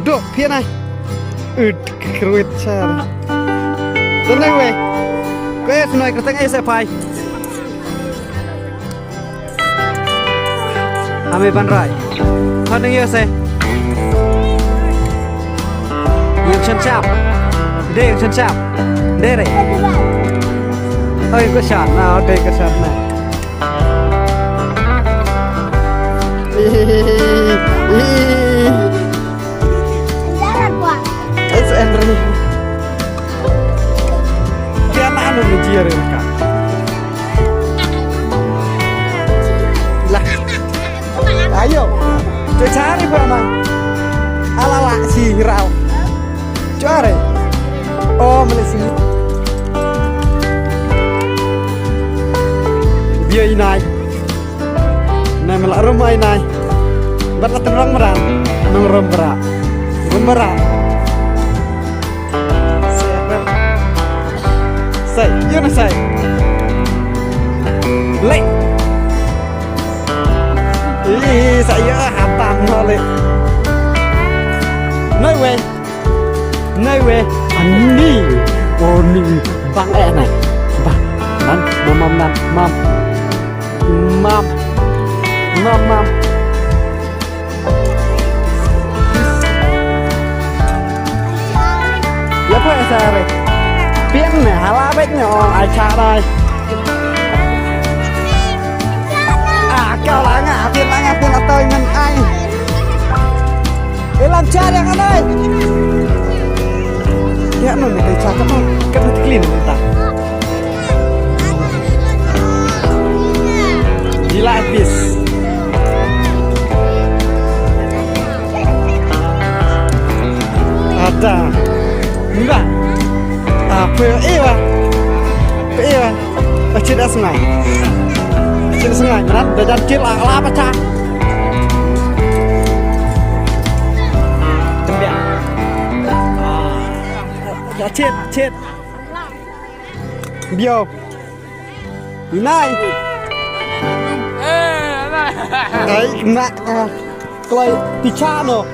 Duk, phía này. Kruit char. Đến đây về. Quê nói cái tiếng ấy sẽ phải. Ame ban rai. Hơn đây yêu sẽ. Yêu chân chạm. Đây yêu chân chạm. Đây này. Ôi có sẵn nào, đây có sẵn này. Es Henry. Dia anak menjiar kan. Lah. Ayo. Cari mana? Ala si rau. Cari. Oh, Malaysia. Dia inai. Nah, melak rumah inai. Berlat terang merang. Nang rombra. Rombra. Say, you know say. Lệ. Ý, saya hatam lệ. Nơi về. Nơi về. Anh đi. Ô đi. Bang này. Bang. Mam. Ya apa sare? Pian này hala bét nhỏ ai cha đây. Kau lah ngah, pian atau dengan ai. Lancar yang ada. Ya no nih cakap no, kan clean entah. Gila habis. Ada. Enggak. PEWA. Tidak sengaja. Tidak sengaja. Berat badan kecil lah pecah. Tembiak. Ya chết. Bio. Này. Đấy, nặng. Clay, pichano.